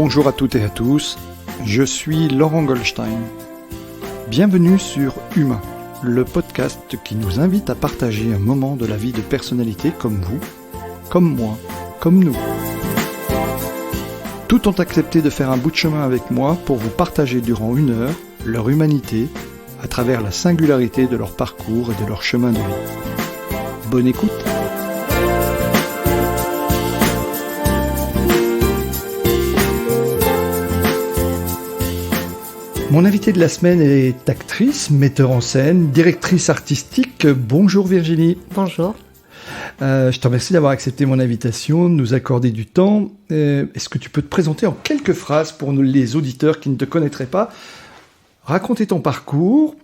Bonjour à toutes et à tous, je suis Laurent Goldstein. Bienvenue sur Humain, le podcast qui nous invite à partager un moment de la vie de personnalités comme vous, comme moi, comme nous. Tous ont accepté de faire un bout de chemin avec moi pour vous partager durant 1 heure leur humanité à travers la singularité de leur parcours et de leur chemin de vie. Bonne écoute! Mon invitée de la semaine est actrice, metteur en scène, directrice artistique. Bonjour Virginie. Bonjour. Je te remercie d'avoir accepté mon invitation, de nous accorder du temps. Est-ce que tu peux te présenter en quelques phrases pour les auditeurs qui ne te connaîtraient pas? Raconter ton parcours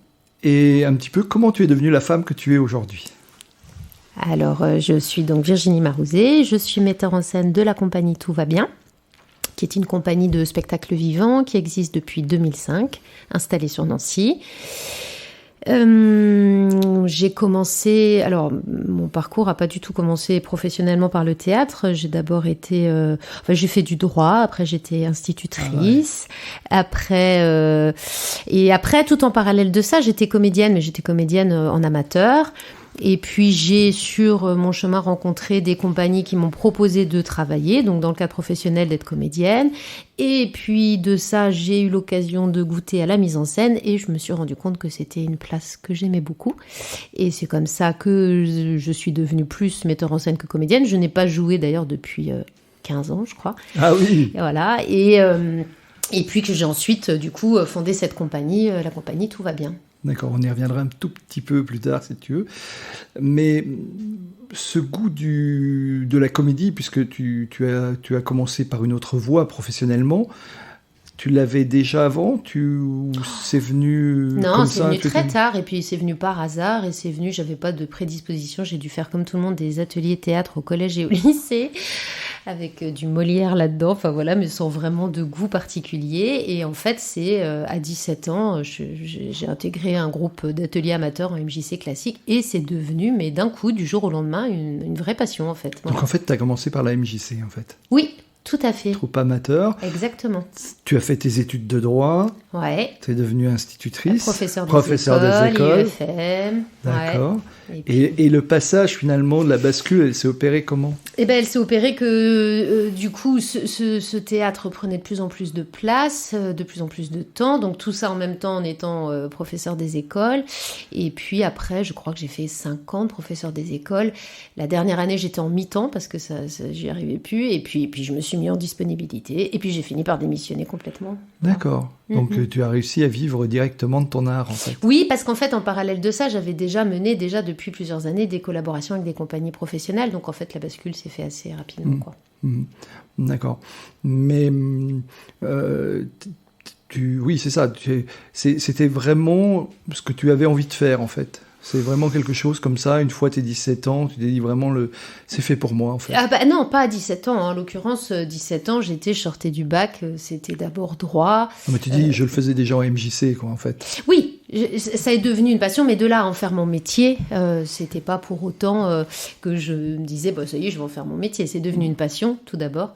et un petit peu comment tu es devenue la femme que tu es aujourd'hui. Alors, je suis donc Virginie Marouzet, je suis metteur en scène de la compagnie Tout va bien, qui est une compagnie de spectacle vivant qui existe depuis 2005, installée sur Nancy. J'ai commencé... Alors, mon parcours n'a pas du tout commencé professionnellement par le théâtre. J'ai d'abord été... j'ai fait du droit, après j'étais institutrice. Après, tout en parallèle de ça, j'étais comédienne, mais j'étais comédienne en amateur. Et puis j'ai sur mon chemin rencontré des compagnies qui m'ont proposé de travailler, donc dans le cadre professionnel d'être comédienne. Et puis de ça, j'ai eu l'occasion de goûter à la mise en scène et je me suis rendu compte que c'était une place que j'aimais beaucoup. Et c'est comme ça que je suis devenue plus metteur en scène que comédienne. Je n'ai pas joué d'ailleurs depuis 15 ans, je crois. Ah oui. Et voilà. Et puis que j'ai ensuite du coup fondé cette compagnie, la compagnie Tout va bien. D'accord, on y reviendra un tout petit peu plus tard si tu veux. Mais ce goût de la comédie, puisque tu as commencé par une autre voie professionnellement, tu l'avais déjà avant c'est venu Non, comme c'est ça, venu très tard et puis c'est venu par hasard et c'est venu, j'avais pas de prédisposition, j'ai dû faire comme tout le monde des ateliers théâtre au collège et au lycée avec du Molière là-dedans, enfin voilà, mais sans vraiment de goût particulier. Et en fait, c'est à 17 ans, j'ai intégré un groupe d'ateliers amateurs en MJC classique et c'est devenu, mais d'un coup, du jour au lendemain, une vraie passion en fait. Voilà. Donc en fait, tu as commencé par la MJC en fait. Oui, tout à fait. Troupe amateur. Exactement. Tu as fait tes études de droit. Ouais. Tu es devenue institutrice. Professeur des écoles. IEFM. D'accord. Ouais. Et le passage finalement de la bascule, elle s'est opérée comment? Eh ben, elle s'est opérée que du coup, ce théâtre prenait de plus en plus de place, de plus en plus de temps. Donc tout ça en même temps en étant professeur des écoles. Et puis après, je crois que j'ai fait 5 ans de professeur des écoles. La dernière année, j'étais en mi-temps parce que ça j'y arrivais plus. Et puis je me suis mis en disponibilité. Et puis j'ai fini par démissionner complètement. D'accord. Donc tu as réussi à vivre directement de ton art en fait. Oui, parce qu'en fait, en parallèle de ça, j'avais déjà mené depuis plusieurs années des collaborations avec des compagnies professionnelles. Donc en fait, la bascule s'est fait assez rapidement. Quoi. D'accord. Mais oui, c'est ça. C'était vraiment ce que tu avais envie de faire en fait. C'est vraiment quelque chose comme ça, une fois tes 17 ans, tu t'es dit vraiment, c'est fait pour moi en fait. Ah bah non, pas à 17 ans. En l'occurrence, 17 ans, je sortais du bac, c'était d'abord droit. Mais tu dis, je le faisais déjà en MJC quoi en fait. Oui, ça est devenu une passion, mais de là à en faire mon métier, c'était pas pour autant que je me disais, ça y est, je vais en faire mon métier. C'est devenu une passion, tout d'abord.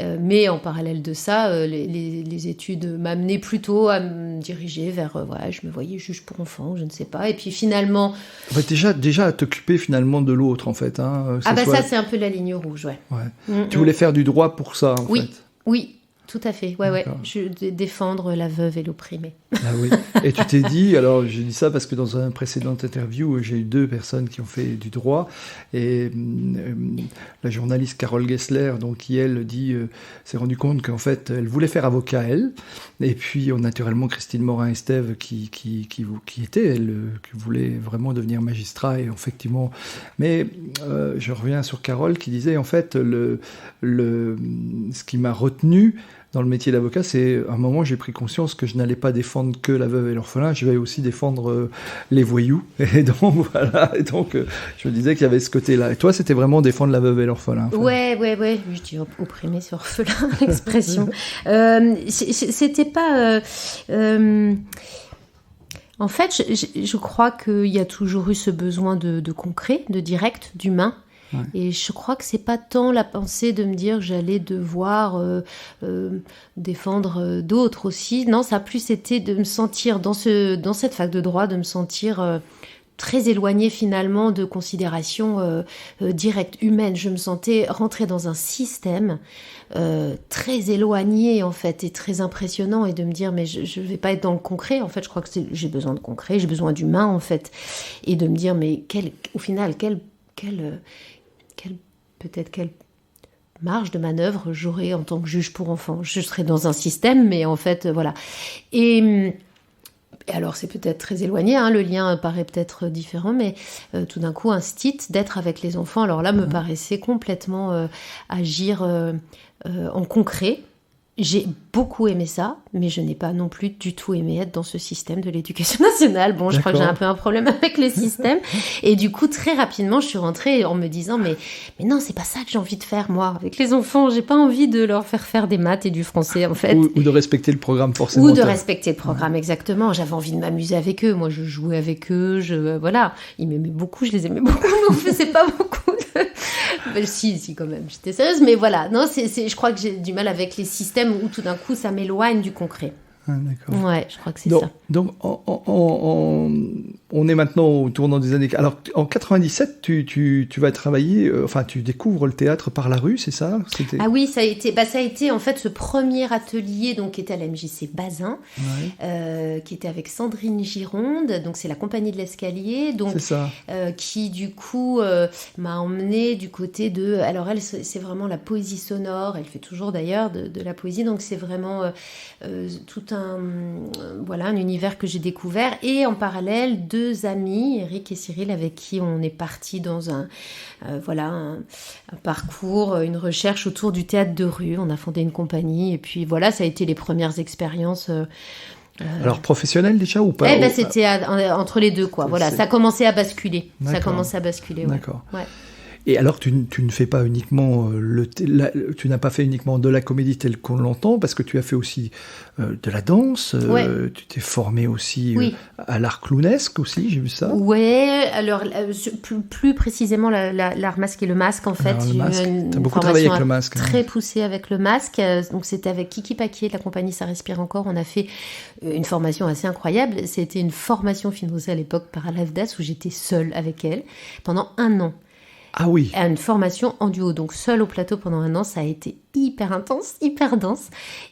Mais en parallèle de ça, les études m'amenaient plutôt à me diriger vers, je me voyais juge pour enfants, je ne sais pas. Et puis finalement... En fait, déjà à t'occuper finalement de l'autre, en fait. Hein, ça, c'est un peu la ligne rouge, ouais. Tu voulais faire du droit pour ça, en fait. Oui. Tout à fait, ouais. Je défendre la veuve et l'opprimé. Ah oui. Et tu t'es dit, alors j'ai dit ça parce que dans un précédent interview, j'ai eu 2 personnes qui ont fait du droit, et la journaliste Carole Gessler, donc qui elle s'est rendue compte qu'en fait elle voulait faire avocat elle, et puis naturellement Christine Morin-Estève qui était elle, qui voulait vraiment devenir magistrat, et effectivement, mais je reviens sur Carole qui disait en fait ce qui m'a retenu dans le métier d'avocat, c'est à un moment j'ai pris conscience que je n'allais pas défendre que la veuve et l'orphelin, je vais aussi défendre les voyous. Et donc voilà, je me disais qu'il y avait ce côté-là. Et toi, c'était vraiment défendre la veuve et l'orphelin. Enfin. Ouais. Je dis opprimé, c'est orphelin, l'expression. C'était pas. En fait, je crois qu'il y a toujours eu ce besoin de concret, de direct, d'humain. Ouais. Et je crois que c'est pas tant la pensée de me dire que j'allais devoir défendre d'autres aussi. Non, ça a plus été de me sentir dans cette fac de droit, de me sentir très éloignée finalement de considérations directes, humaines. Je me sentais rentrer dans un système très éloigné en fait et très impressionnant, et de me dire mais je vais pas être dans le concret. En fait, je crois que j'ai besoin de concret, j'ai besoin d'humain en fait, et de me dire mais au final quelle marge de manœuvre j'aurais en tant que juge pour enfants. Je serais dans un système, mais en fait voilà. Et alors, c'est peut-être très éloigné, hein, le lien paraît peut-être différent, mais tout d'un coup, un stit, d'être avec les enfants, alors là, me paraissait complètement agir en concret. J'ai beaucoup aimé ça, mais je n'ai pas non plus du tout aimé être dans ce système de l'éducation nationale. Bon, je crois que j'ai un peu un problème avec le système. Et du coup, très rapidement, je suis rentrée en me disant, mais non, c'est pas ça que j'ai envie de faire, moi. Avec les enfants, j'ai pas envie de leur faire des maths et du français, en fait. Ou de respecter le programme, forcément. Ou de respecter le programme, exactement. J'avais envie de m'amuser avec eux. Moi, je jouais avec eux. Voilà. Ils m'aimaient beaucoup, je les aimais beaucoup, mais on faisait pas beaucoup de... Si, quand même. J'étais sérieuse, mais voilà. Non, je crois que j'ai du mal avec les systèmes où tout d'un coup, ça m'éloigne du concret. Ah, d'accord. Ouais, je crois que c'est ça. Donc, on est maintenant au tournant des années... Alors, en 97, tu vas travailler... tu découvres le théâtre par la rue, c'est ça? Ah oui, ça a été en fait ce premier atelier donc, qui était à la MJC Bazin, qui était avec Sandrine Gironde, donc c'est la compagnie de l'escalier, donc, c'est ça. Qui du coup m'a emmenée du côté de... Alors elle, c'est vraiment la poésie sonore, elle fait toujours d'ailleurs de la poésie, donc c'est vraiment tout un univers que j'ai découvert, et en parallèle deux amis, Eric et Cyril, avec qui on est parti dans un parcours, une recherche autour du théâtre de rue. On a fondé une compagnie, et puis voilà, ça a été les premières expériences. Alors professionnel déjà ou pas? C'était entre les deux, quoi. Voilà, ça commençait à basculer. D'accord. Ça commençait à basculer. Ouais. D'accord. Ouais. Et alors, tu ne fais pas uniquement tu n'as pas fait uniquement de la comédie telle qu'on l'entend, parce que tu as fait aussi de la danse. Tu t'es formé aussi à l'art clownesque aussi, j'ai vu ça. Ouais, alors plus précisément l'art masque et le masque en fait. Tu as beaucoup travaillé avec le masque. Très poussé avec le masque. Donc c'était avec Kiki Paquier de la compagnie Ça Respire Encore. On a fait une formation assez incroyable. C'était une formation financée à l'époque par l'AFDAS où j'étais seule avec elle pendant 1 an. Ah oui. À une formation en duo, donc seule au plateau pendant 1 an, ça a été hyper intense, hyper dense.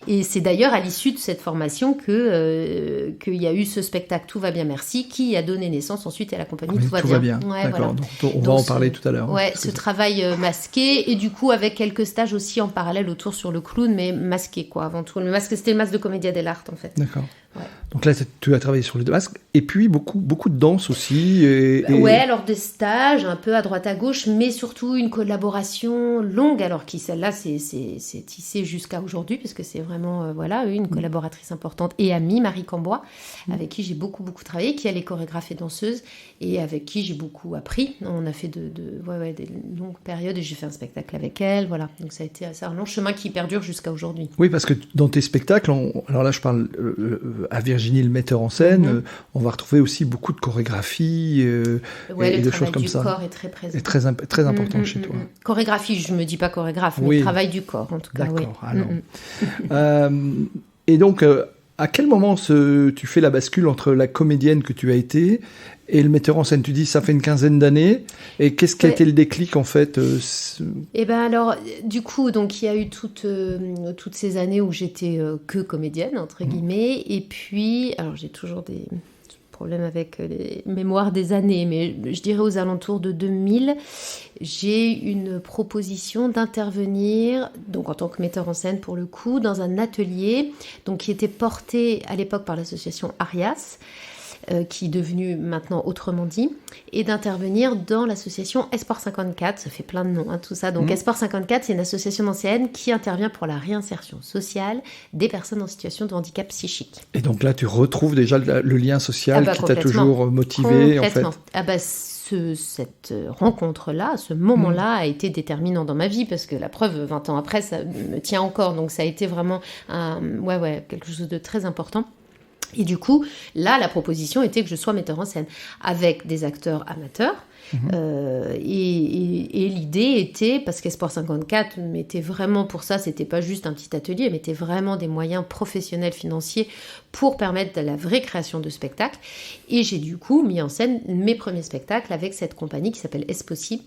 Et c'est d'ailleurs à l'issue de cette formation qu'il y a eu ce spectacle Tout va bien, merci, qui a donné naissance ensuite à la compagnie Tout va bien. Ouais, d'accord, voilà. Donc on va en parler tout à l'heure. Ouais, ce travail masqué, et du coup avec quelques stages aussi en parallèle autour sur le clown, mais masqué quoi, avant tout. Le masque, c'était le masque de Commedia dell'arte en fait. D'accord. Ouais. Donc là, tu as travaillé sur les deux masques, et puis beaucoup de danse aussi. Ouais, alors des stages, un peu à droite à gauche, mais surtout une collaboration longue, alors qui celle-là, c'est tissé jusqu'à aujourd'hui, parce que c'est vraiment une collaboratrice importante et amie, Marie Cambois, avec qui j'ai beaucoup travaillé, qui elle est chorégraphe et danseuse, et avec qui j'ai beaucoup appris. On a fait des longues périodes, et j'ai fait un spectacle avec elle, voilà. Donc ça a été un long chemin qui perdure jusqu'à aujourd'hui. Oui, parce que dans tes spectacles, alors là je parle à Virginie, le metteur en scène, on va retrouver aussi beaucoup de chorégraphie et de choses comme ça. Le travail du corps est très présent. Et très important chez toi. Chorégraphie, je me dis pas chorégraphe, mais travail du corps en tout cas. D'accord, alors. Et donc, à quel moment tu fais la bascule entre la comédienne que tu as été et le metteur en scène? Tu dis ça fait une 15aine d'années. Et qu'est-ce qui a été le déclic en fait? Eh ben alors, du coup, donc il y a eu toutes ces années où j'étais que comédienne entre guillemets. Et puis, alors j'ai toujours des problèmes avec les mémoires des années, mais je dirais aux alentours de 2000, j'ai une proposition d'intervenir, donc en tant que metteur en scène pour le coup, dans un atelier donc qui était porté à l'époque par l'association Arias, qui est devenue maintenant Autrement dit, et d'intervenir dans l'association Esport 54, ça fait plein de noms, tout ça. Donc Esport 54, c'est une association d'anciennes qui intervient pour la réinsertion sociale des personnes en situation de handicap psychique. Et donc là, tu retrouves déjà le lien social qui t'a toujours motivé, en fait. Cette rencontre-là, ce moment-là a été déterminant dans ma vie, parce que la preuve, 20 ans après, ça me tient encore. Donc ça a été vraiment quelque chose de très important. Et du coup, là, la proposition était que je sois metteur en scène avec des acteurs amateurs. Et l'idée était, parce qu'Espoir 54 mettait vraiment pour ça, c'était pas juste un petit atelier, mettait vraiment des moyens professionnels financiers pour permettre de la vraie création de spectacles. Et j'ai du coup mis en scène mes premiers spectacles avec cette compagnie qui s'appelle Est-ce possible ?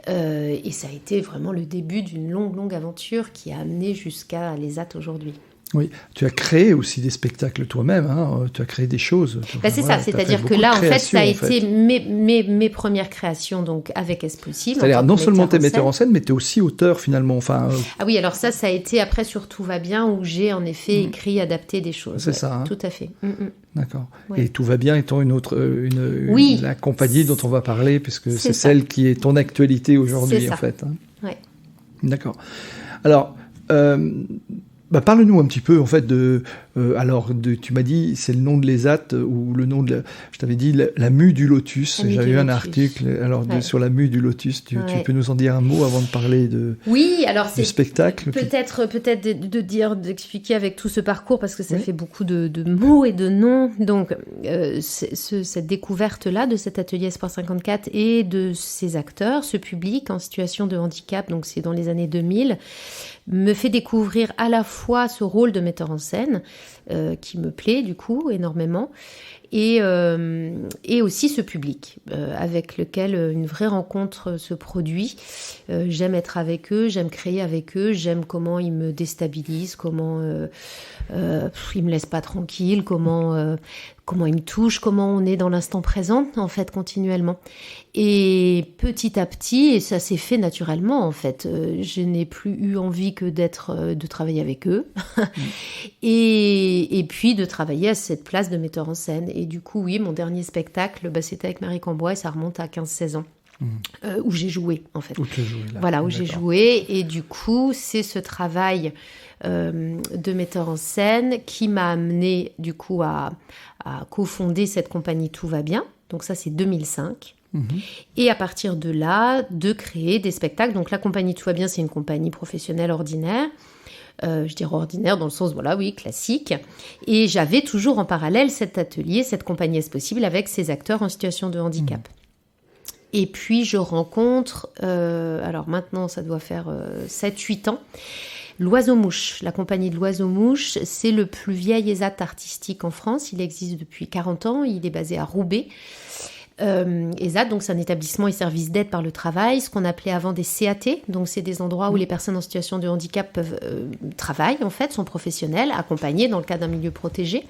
Et ça a été vraiment le début d'une longue aventure qui a amené jusqu'à l'ESAT aujourd'hui. Oui, tu as créé aussi des spectacles toi-même, hein, tu as créé des choses. C'est ça, c'est-à-dire que là, en fait, ça a été mes premières créations donc, avec Est-ce possible. C'est-à-dire, non seulement tu es metteur en scène, mais tu es aussi auteur finalement. Ah oui, alors ça a été après sur Tout va bien, où j'ai en effet écrit, adapté des choses. C'est ça. Hein. Tout à fait. D'accord. Ouais. Et Tout va bien étant la compagnie dont on va parler, puisque c'est celle qui est ton actualité aujourd'hui, en fait. Hein. Ouais. D'accord. Alors... parle-nous un petit peu en fait tu m'as dit c'est le nom de l'ESAT ou le nom de je t'avais dit la mue du lotus. J'avais eu un article sur la mue du lotus. Tu peux nous en dire un mot avant de parler du spectacle. Peut-être d'expliquer avec tout ce parcours parce que ça fait beaucoup de mots et de noms. Donc cette découverte là de cet atelier Espoir 54 et de ces acteurs, ce public en situation de handicap, donc c'est dans les années 2000. Me fait découvrir à la fois ce rôle de metteur en scène qui me plaît du coup énormément et aussi ce public avec lequel une vraie rencontre se produit. J'aime être avec eux, j'aime créer avec eux, j'aime comment ils me déstabilisent, comment ils me laissent pas tranquille, comment ils me touchent, comment on est dans l'instant présent en fait continuellement. Et petit à petit, et ça s'est fait naturellement en fait, je n'ai plus eu envie que de travailler avec eux et puis de travailler à cette place de metteur en scène. Et du coup, oui, mon dernier spectacle, c'était avec Marie Cambois et ça remonte à 15-16 ans. Où j'ai joué en fait. Où j'ai joué et du coup c'est ce travail de metteur en scène qui m'a amené du coup à cofonder cette compagnie Tout va bien, donc ça c'est 2005. Et à partir de là de créer des spectacles. Donc la compagnie Tout va bien, c'est une compagnie professionnelle ordinaire. Je dirais ordinaire dans le sens, classique. Et j'avais toujours en parallèle cet atelier, cette compagnie Est-ce possible avec ces acteurs en situation de handicap. Et puis je rencontre, alors maintenant ça doit faire 7-8 ans, l'Oiseau-Mouche. La compagnie de l'Oiseau-Mouche, c'est le plus vieil ESAT artistique en France. Il existe depuis 40 ans, il est basé à Roubaix. ESAT, donc c'est un établissement et service d'aide par le travail, ce qu'on appelait avant des CAT, donc c'est des endroits où les personnes en situation de handicap peuvent travailler en fait, sont professionnels, accompagnés dans le cadre d'un milieu protégé.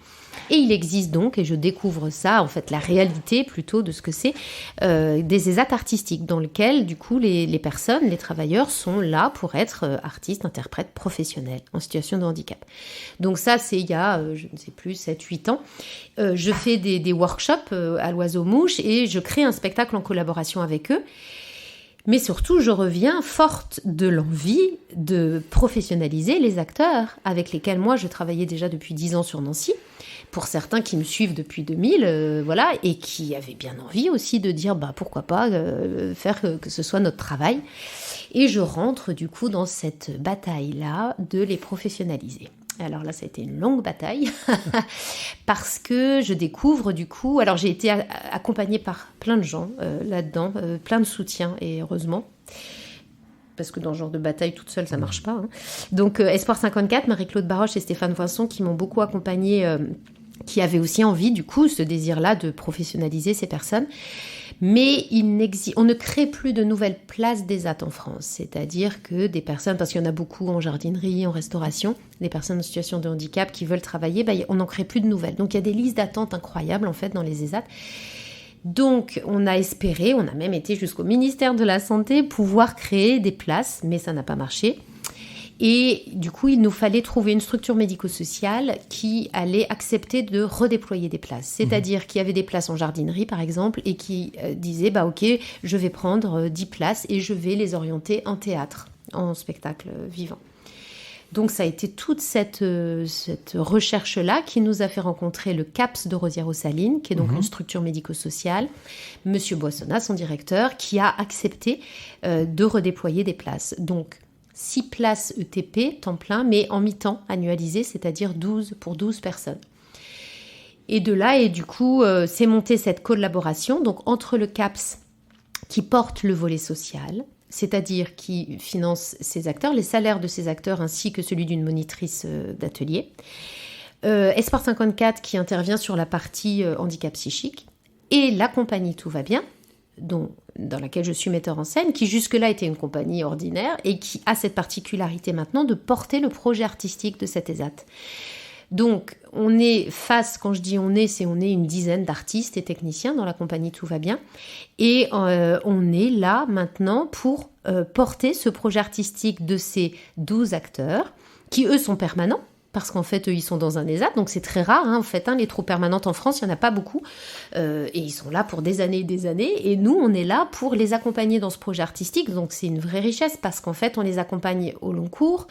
Et il existe donc, et je découvre ça, en fait, la réalité plutôt de ce que c'est, des ESAT artistiques dans lesquels, du coup, les personnes, les travailleurs sont là pour être artistes, interprètes, professionnels en situation de handicap. Donc ça, c'est il y a, je ne sais plus, 7-8 ans. Je fais des workshops à l'Oiseau-Mouche et je crée un spectacle en collaboration avec eux. Mais surtout, je reviens forte de l'envie de professionnaliser les acteurs avec lesquels moi, je travaillais déjà depuis 10 ans sur Nancy. Pour certains qui me suivent depuis 2000, et qui avaient bien envie aussi de dire pourquoi pas faire que ce soit notre travail. Et je rentre du coup dans cette bataille-là de les professionnaliser. Alors là, ça a été une longue bataille parce que je découvre du coup... Alors j'ai été accompagnée par plein de gens là-dedans, plein de soutien et heureusement. Parce que dans ce genre de bataille toute seule, ça marche pas. Hein. Donc Espoir 54, Marie-Claude Baroche et Stéphane Voinson qui m'ont beaucoup accompagnée, qui avaient aussi envie du coup, ce désir-là de professionnaliser ces personnes. Mais on ne crée plus de nouvelles places d'ESAT en France. C'est-à-dire que des personnes, parce qu'il y en a beaucoup en jardinerie, en restauration, des personnes en situation de handicap qui veulent travailler, on n'en crée plus de nouvelles. Donc il y a des listes d'attente incroyables en fait dans les ESAT. Donc on a espéré, on a même été jusqu'au ministère de la Santé pouvoir créer des places, mais ça n'a pas marché. Et du coup, il nous fallait trouver une structure médico-sociale qui allait accepter de redéployer des places. C'est-à-dire qu'il y avait des places en jardinerie, par exemple, et qui disait, ok, je vais prendre 10 places et je vais les orienter en théâtre, en spectacle vivant. Donc, ça a été toute cette recherche-là qui nous a fait rencontrer le CAPS de Rosières-aux-Salines, qui est donc une structure médico-sociale. Monsieur Boissonnat, son directeur, qui a accepté de redéployer des places. Donc, 6 places ETP, temps plein, mais en mi-temps, annualisé, c'est-à-dire 12 personnes. Et de là, et du coup, s'est montée cette collaboration donc entre le CAPS qui porte le volet social, c'est-à-dire qui finance ces acteurs, les salaires de ces acteurs ainsi que celui d'une monitrice d'atelier. Esport 54 qui intervient sur la partie handicap psychique et la compagnie Tout va bien, dans laquelle je suis metteur en scène, qui jusque-là était une compagnie ordinaire et qui a cette particularité maintenant de porter le projet artistique de cet ESAT. Donc, on est face, quand je dis on est une dizaine d'artistes et techniciens dans la compagnie Tout va bien. Et on est là maintenant pour porter ce projet artistique de ces 12 acteurs, qui eux sont permanents, parce qu'en fait, eux, ils sont dans un ESAT, donc c'est très rare, en fait, les troupes permanentes en France, il n'y en a pas beaucoup, et ils sont là pour des années, et nous, on est là pour les accompagner dans ce projet artistique, donc c'est une vraie richesse, parce qu'en fait, on les accompagne au long cours,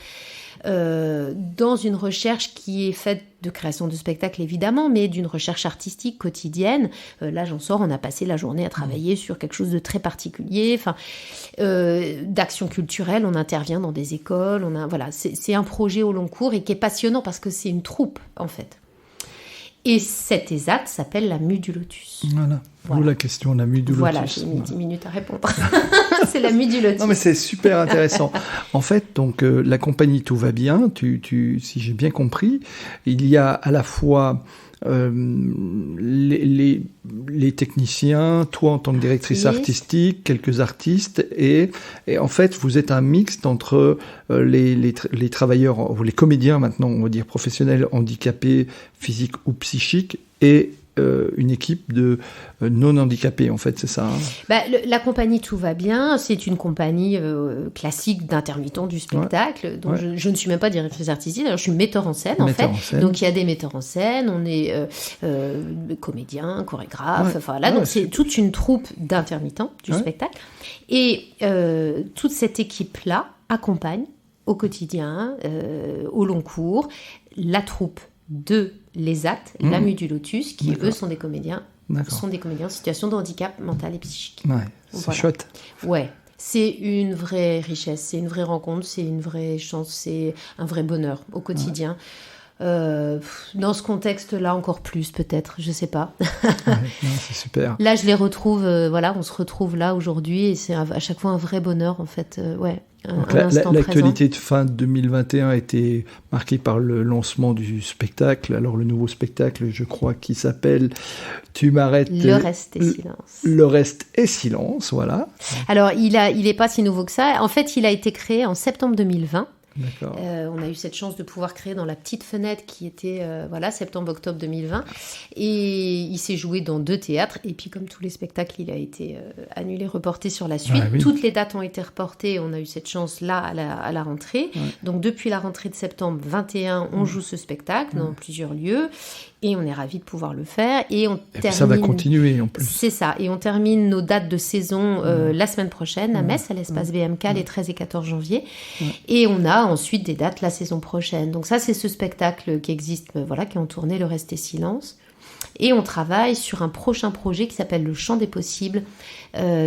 dans une recherche qui est faite de création de spectacles évidemment, mais d'une recherche artistique quotidienne. Là j'en sors, on a passé la journée à travailler sur quelque chose de très particulier, d'action culturelle, on intervient dans des écoles, c'est un projet au long cours et qui est passionnant parce que c'est une troupe en fait. Et cet ESAT s'appelle la Mue du Lotus. Voilà. D'où la question, la Mue du Lotus. Voilà, j'ai mis 10 minutes à répondre. C'est la Mue du Lotus. Non, mais c'est super intéressant. En fait, donc, la compagnie Tout va bien, si j'ai bien compris, il y a à la fois les techniciens, toi en tant que directrice artistique, quelques artistes, et en fait, vous êtes un mixte entre les travailleurs, ou les comédiens maintenant, on va dire professionnels handicapés, physiques ou psychiques, et une équipe de non-handicapés, en fait, c'est ça La compagnie Tout va bien, c'est une compagnie classique d'intermittents du spectacle, dont je ne suis même pas directrice artistique, d'ailleurs je suis metteur en scène, Donc il y a des metteurs en scène, on est comédiens, chorégraphes, donc c'est toute une troupe d'intermittents du spectacle. Et toute cette équipe-là accompagne au quotidien, au long cours, la troupe de l'ESAT, la Mue du Lotus, qui eux sont des comédiens en situation de handicap mental et psychique. Ouais, c'est chouette. Ouais, c'est une vraie richesse, c'est une vraie rencontre, c'est une vraie chance, c'est un vrai bonheur au quotidien. Dans ce contexte-là, encore plus peut-être, je sais pas. C'est super. Là, je les retrouve, on se retrouve là aujourd'hui et c'est à chaque fois un vrai bonheur en fait. Donc l'actualité de fin 2021 a été marquée par le lancement du spectacle. Alors le nouveau spectacle, je crois, qui s'appelle Tu m'arrêtes. Le reste est silence. Le reste est silence, voilà. Alors il est pas si nouveau que ça. En fait, il a été créé en septembre 2020. D'accord. On a eu cette chance de pouvoir créer dans la petite fenêtre qui était septembre-octobre 2020 et il s'est joué dans 2 théâtres et puis comme tous les spectacles il a été annulé, reporté sur la suite. Toutes les dates ont été reportées, on a eu cette chance là à la rentrée. Donc depuis la rentrée de septembre 21 on joue ce spectacle dans plusieurs lieux et on est ravis de pouvoir le faire et ça va continuer en plus. C'est ça, et on termine nos dates de saison la semaine prochaine à Metz, à l'espace BMK, les 13 et 14 janvier. Et on a ensuite des dates la saison prochaine. Donc ça, c'est ce spectacle qui existe, qui est en tournée, Le Reste est Silence. Et on travaille sur un prochain projet qui s'appelle Le Champ des Possibles,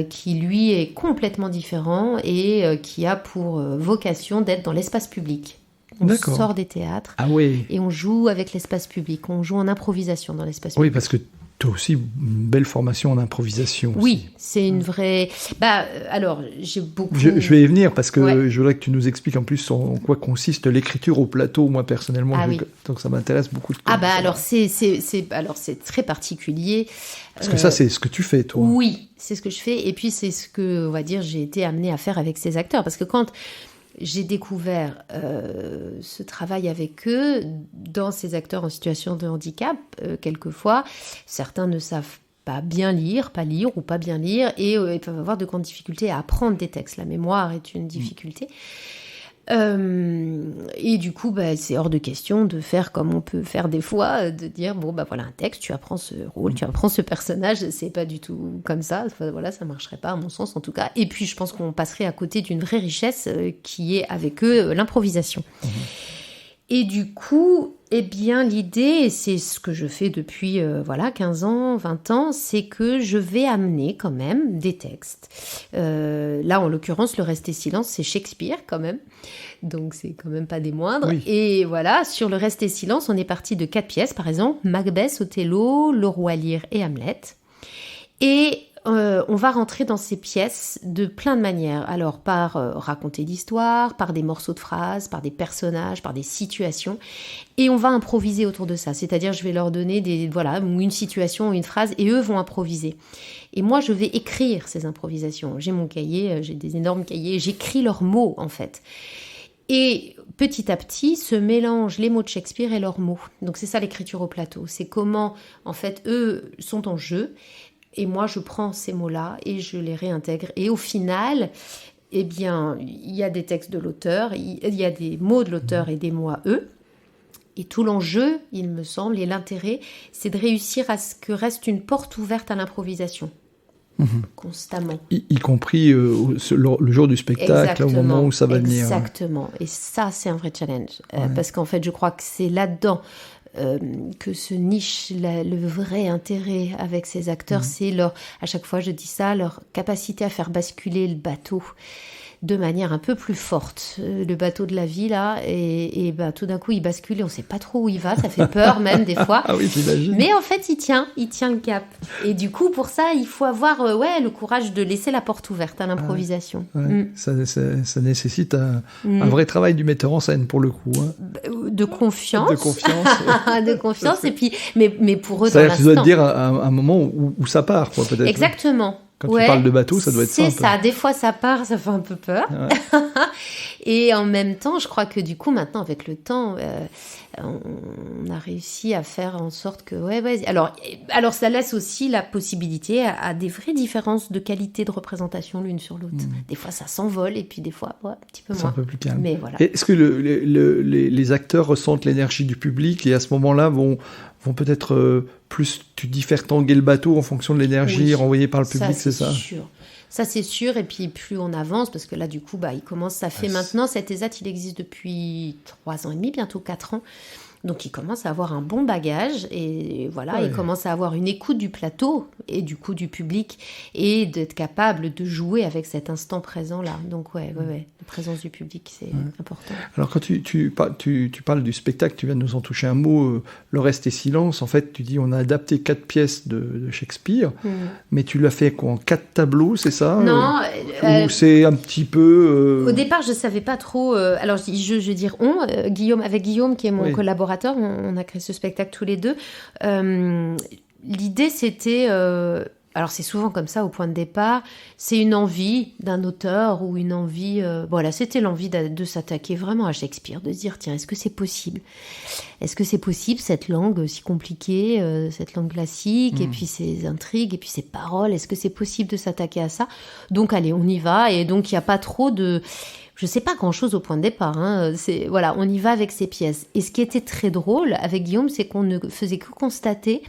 qui lui est complètement différent et qui a pour vocation d'être dans l'espace public. On sort des théâtres et on joue avec l'espace public. On joue en improvisation dans l'espace public. Oui, parce que tu as aussi une belle formation en improvisation. Oui, c'est une vraie... alors, j'ai beaucoup... Je vais y venir parce que je voudrais que tu nous expliques en plus en quoi consiste l'écriture au plateau, moi personnellement. Donc ça m'intéresse beaucoup. Alors c'est très particulier. Parce que ça, c'est ce que tu fais, toi. Oui, c'est ce que je fais. Et puis, c'est ce que, on va dire, j'ai été amenée à faire avec ces acteurs. Parce que quand j'ai découvert ce travail avec eux, dans ces acteurs en situation de handicap, quelquefois, certains ne savent pas bien lire, pas lire ou pas bien lire, et ils peuvent avoir de grandes difficultés à apprendre des textes. La mémoire est une difficulté. Et du coup, c'est hors de question de faire comme on peut faire des fois, de dire voilà un texte, tu apprends ce rôle, tu apprends ce personnage, c'est pas du tout comme ça, ça marcherait pas à mon sens en tout cas. Et puis je pense qu'on passerait à côté d'une vraie richesse qui est avec eux l'improvisation. Et du coup, Eh bien, l'idée, et c'est ce que je fais depuis 15 ans, 20 ans, c'est que je vais amener quand même des textes. Là, en l'occurrence, Le Reste et Silence, c'est Shakespeare quand même. Donc, c'est quand même pas des moindres. Oui. Et voilà, sur Le Reste et Silence, on est parti de 4 pièces, par exemple, Macbeth, Othello, Le Roi Lear et Hamlet. Et on va rentrer dans ces pièces de plein de manières. Alors, par raconter l'histoire, par des morceaux de phrases, par des personnages, par des situations. Et on va improviser autour de ça. C'est-à-dire, je vais leur donner une situation ou une phrase, et eux vont improviser. Et moi, je vais écrire ces improvisations. J'ai mon cahier, j'ai des énormes cahiers, j'écris leurs mots, en fait. Et petit à petit, se mélangent les mots de Shakespeare et leurs mots. Donc, c'est ça l'écriture au plateau. C'est comment, en fait, eux sont en jeu. Et moi, je prends ces mots-là et je les réintègre. Et au final, eh bien, il y a des textes de l'auteur, il y a des mots de l'auteur et des mots à eux. Et tout l'enjeu, il me semble, et l'intérêt, c'est de réussir à ce que reste une porte ouverte à l'improvisation. Constamment. Y compris le jour du spectacle, au moment où ça va venir. Exactement. Et ça, c'est un vrai challenge. Parce qu'en fait, je crois que c'est là-dedans que se niche le vrai intérêt avec ces acteurs. C'est à chaque fois je dis ça, leur capacité à faire basculer le bateau de manière un peu plus forte, le bateau de la vie là, et tout d'un coup il bascule et on sait pas trop où il va, ça fait peur même des fois. Ah oui, j'imagine. Mais en fait il tient le cap. Et du coup pour ça il faut avoir le courage de laisser la porte ouverte à l'improvisation. Ça nécessite un vrai travail du metteur en scène pour le coup. De confiance. De confiance. De confiance, et puis mais pour eux dans l'instant. Ça doit te dire un moment où ça part, quoi, peut-être. Exactement. Quand tu parles de bateau, ça doit être simple. C'est ça, des fois ça part, ça fait un peu peur. Ouais. Et en même temps, je crois que du coup, maintenant, avec le temps, on a réussi à faire en sorte que... Alors ça laisse aussi la possibilité à des vraies différences de qualité de représentation l'une sur l'autre. Des fois, ça s'envole, et puis des fois, un petit peu moins. C'est un peu plus calme. Mais voilà. Est-ce que les acteurs ressentent l'énergie du public et à ce moment-là vont peut-être plus faire tanguer le bateau en fonction de l'énergie renvoyée par le public, c'est ça ? Sûr. Ça, c'est sûr. Et puis, plus on avance, parce que là, du coup, il commence, ça fait maintenant, cet ESAT, il existe depuis 3 ans et demi, bientôt 4 ans. Donc, il commence à avoir un bon bagage et voilà, il commence à avoir une écoute du plateau et du coup du public et d'être capable de jouer avec cet instant présent-là. Donc, la présence du public, c'est important. Alors, quand tu parles du spectacle, tu viens de nous en toucher un mot, Le Reste et Silence. En fait, tu dis on a adapté 4 pièces de Shakespeare, mais tu l'as fait quoi, en 4 tableaux, c'est ça ? Non. Ou c'est un petit peu... Au départ, je ne savais pas trop... alors, je veux dire avec Guillaume, qui est mon collaborateur, on a créé ce spectacle tous les deux. L'idée, c'était... alors, c'est souvent comme ça au point de départ. C'est une envie d'un auteur ou une envie... c'était l'envie de s'attaquer vraiment à Shakespeare, de se dire, tiens, est-ce que c'est possible ? Est-ce que c'est possible, cette langue si compliquée, cette langue classique, et puis ces intrigues, et puis ces paroles, est-ce que c'est possible de s'attaquer à ça ? Donc, allez, on y va. Et donc, il n'y a pas trop de... Je sais pas grand-chose au point de départ. On y va avec ces pièces. Et ce qui était très drôle avec Guillaume, c'est qu'on ne faisait que constater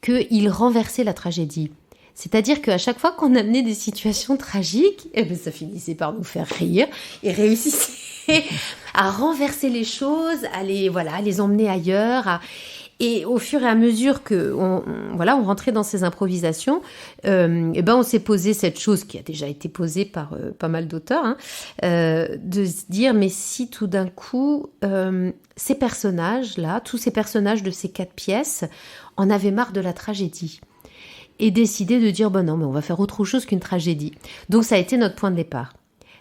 qu'il renversait la tragédie. C'est-à-dire qu'à chaque fois qu'on amenait des situations tragiques, ça finissait par nous faire rire et réussissait à renverser les choses, à les emmener ailleurs. Et au fur et à mesure qu'on rentrait dans ces improvisations, on s'est posé cette chose qui a déjà été posée par pas mal d'auteurs, de se dire, mais si tout d'un coup, ces personnages-là, tous ces personnages de ces 4 pièces, en avaient marre de la tragédie. Et décider de dire, non, mais on va faire autre chose qu'une tragédie. Donc ça a été notre point de départ.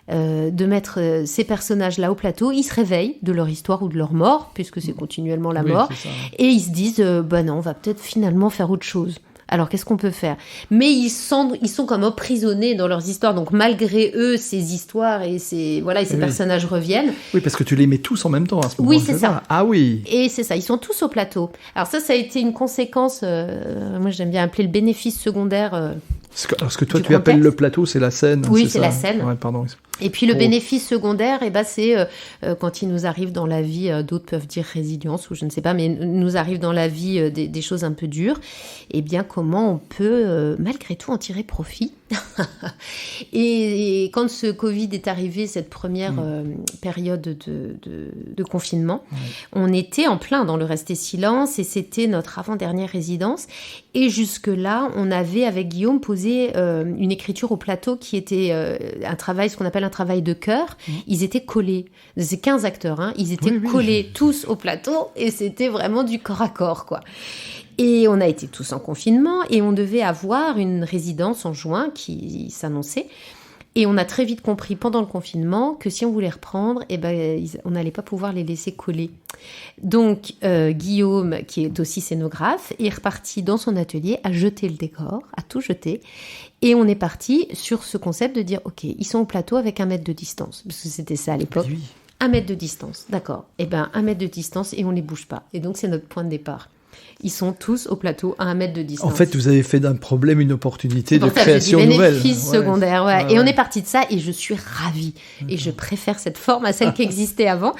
De mettre ces personnages-là au plateau, ils se réveillent de leur histoire ou de leur mort, puisque c'est continuellement la mort, et ils se disent, non, on va peut-être finalement faire autre chose. Alors, qu'est-ce qu'on peut faire ? Mais ils sont comme emprisonnés dans leurs histoires, donc malgré eux, ces histoires et ces personnages reviennent. Oui, parce que tu les mets tous en même temps à ce moment-là. Oui, c'est ça. Ah oui. Et c'est ça, ils sont tous au plateau. Alors ça a été une conséquence, moi j'aime bien appeler le bénéfice secondaire. Ce que toi tu appelles le plateau, c'est la scène. Oui, c'est la scène. Ouais, pardon. Et puis le bénéfice secondaire, c'est quand il nous arrive dans la vie, d'autres peuvent dire résilience ou je ne sais pas, mais nous arrive dans la vie des choses un peu dures, eh bien comment on peut malgré tout en tirer profit. et quand ce Covid est arrivé, cette première période de confinement, on était en plein dans le rester silence et c'était notre avant-dernière résidence. Et jusque-là, on avait avec Guillaume posé une écriture au plateau qui était un travail, ce qu'on appelle un travail de chœur. Ils étaient collés. C'est 15 acteurs, hein. Ils étaient collés tous au plateau et c'était vraiment du corps à corps, quoi. Et on a été tous en confinement et on devait avoir une résidence en juin qui s'annonçait. Et on a très vite compris pendant le confinement que si on voulait reprendre, on n'allait pas pouvoir les laisser coller. Donc Guillaume, qui est aussi scénographe, est reparti dans son atelier à jeter le décor, à tout jeter. Et on est parti sur ce concept de dire, ok, ils sont au plateau avec 1 mètre de distance, parce que c'était ça à l'époque. Oui. 1 mètre de distance, d'accord. 1 mètre de distance et on ne les bouge pas. Et donc c'est notre point de départ. Ils sont tous au plateau à 1 mètre de distance. En fait, vous avez fait d'un problème une opportunité de création nouvelle. Bénéfice secondaire, ouais. Et on est parti de ça et je suis ravie. Et je préfère cette forme à celle qui existait avant.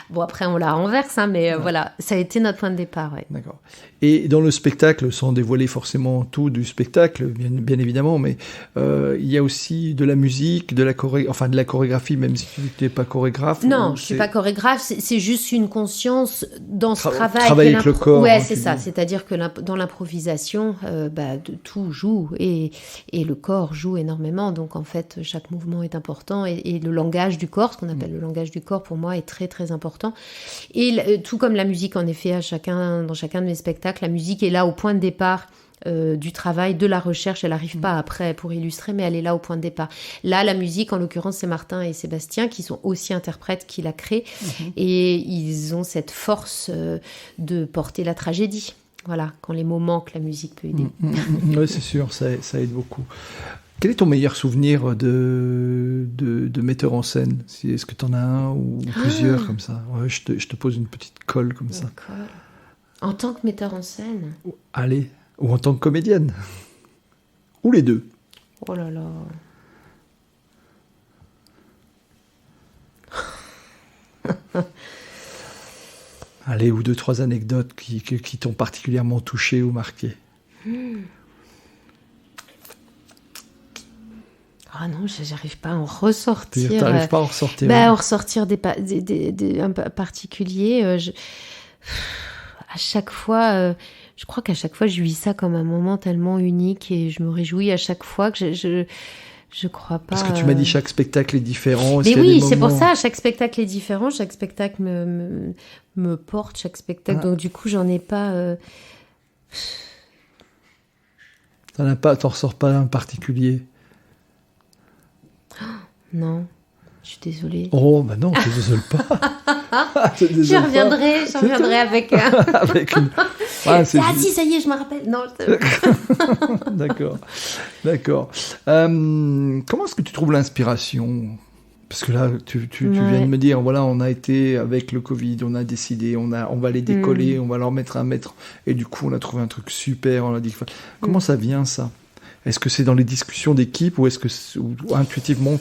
Bon, après, on la renverse, hein, mais voilà, ça a été notre point de départ. Ouais. D'accord. Et dans le spectacle, sans dévoiler forcément tout du spectacle, bien évidemment, mais il y a aussi de la musique, de la chorégraphie, même si tu n'es pas chorégraphe. Non, je ne suis pas chorégraphe, c'est juste une conscience dans ce travail. Travailler avec le corps. Ouais, c'est ça. C'est-à-dire que dans l'improvisation, tout joue et le corps joue énormément. Donc, en fait, chaque mouvement est important et le langage du corps, ce qu'on appelle le langage du corps, pour moi, est très, très important. Et tout comme la musique, en effet, dans chacun de mes spectacles, la musique est là au point de départ du travail, de la recherche. Elle n'arrive pas après pour illustrer, mais elle est là au point de départ. Là, la musique, en l'occurrence, c'est Martin et Sébastien qui sont aussi interprètes, qui la créent. Et ils ont cette force de porter la tragédie. Voilà, quand les mots manquent, la musique peut aider. Oui, c'est sûr, ça aide beaucoup. Quel est ton meilleur souvenir de metteur en scène ? Est-ce que tu en as un ou plusieurs comme ça ? Ouais, je te pose une petite colle comme ça. En tant que metteur en scène ? Allez, ou en tant que comédienne ? Ou les deux ? Oh là là. Allez, ou 2-3 anecdotes qui t'ont particulièrement touché ou marqué. Ah non, j'arrive pas à en ressortir. Tu n'arrives pas à en ressortir En ressortir des un particuliers. À chaque fois, je crois qu'à chaque fois, je vis ça comme un moment tellement unique et je me réjouis à chaque fois que je crois pas. Parce que tu m'as dit chaque spectacle est différent. Mais oui, c'est pour ça, chaque spectacle est différent, chaque spectacle me porte, chaque spectacle. Donc du coup, j'en ai pas. T'en ressors pas un particulier. Non, je suis désolée. Oh, bah non, je ne désole pas. Je reviendrai avec... avec une... si, ça y est, je me rappelle. Non, D'accord. Comment est-ce que tu trouves l'inspiration ? Parce que là, tu viens de me dire, voilà, on a été avec le Covid, on a décidé, on va les décoller, on va leur mettre 1 mètre. Et du coup, on a trouvé un truc super. On a dit, comment ça vient, ça ? Est-ce que c'est dans les discussions d'équipe ou est-ce que ou intuitivement, de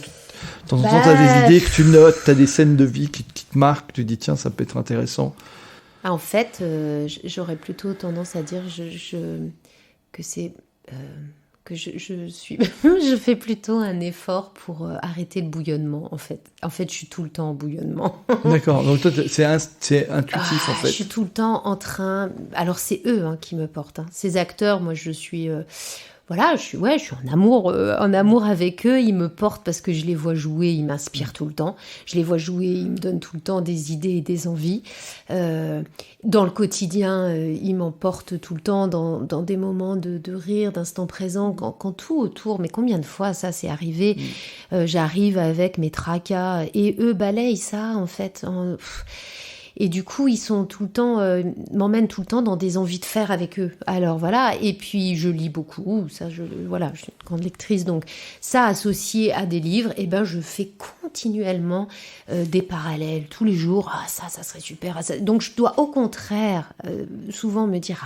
temps en temps, tu as des idées que tu notes, tu as des scènes de vie qui te marquent, tu dis tiens, ça peut être intéressant. En fait, j'aurais plutôt tendance à dire que c'est que je fais plutôt un effort pour arrêter le bouillonnement. En fait, je suis tout le temps en bouillonnement. D'accord. Donc toi, c'est intuitif en fait. Je suis tout le temps en train. Alors c'est eux qui me portent. Ces acteurs, moi, je suis. Voilà, je suis en amour avec eux. Ils me portent parce que je les vois jouer, ils m'inspirent tout le temps. Je les vois jouer, ils me donnent tout le temps des idées et des envies. Dans le quotidien, ils m'emportent tout le temps dans des moments de rire, d'instant présent, quand tout autour. Mais combien de fois ça s'est arrivé ? J'arrive avec mes tracas et eux balayent ça en fait. Et du coup, ils sont tout le temps, m'emmènent tout le temps dans des envies de faire avec eux. Alors voilà, et puis je lis beaucoup, ça, voilà, je suis une grande lectrice, donc ça associé à des livres, et ben je fais continuellement des parallèles tous les jours. Ah ça serait super. Donc je dois au contraire souvent me dire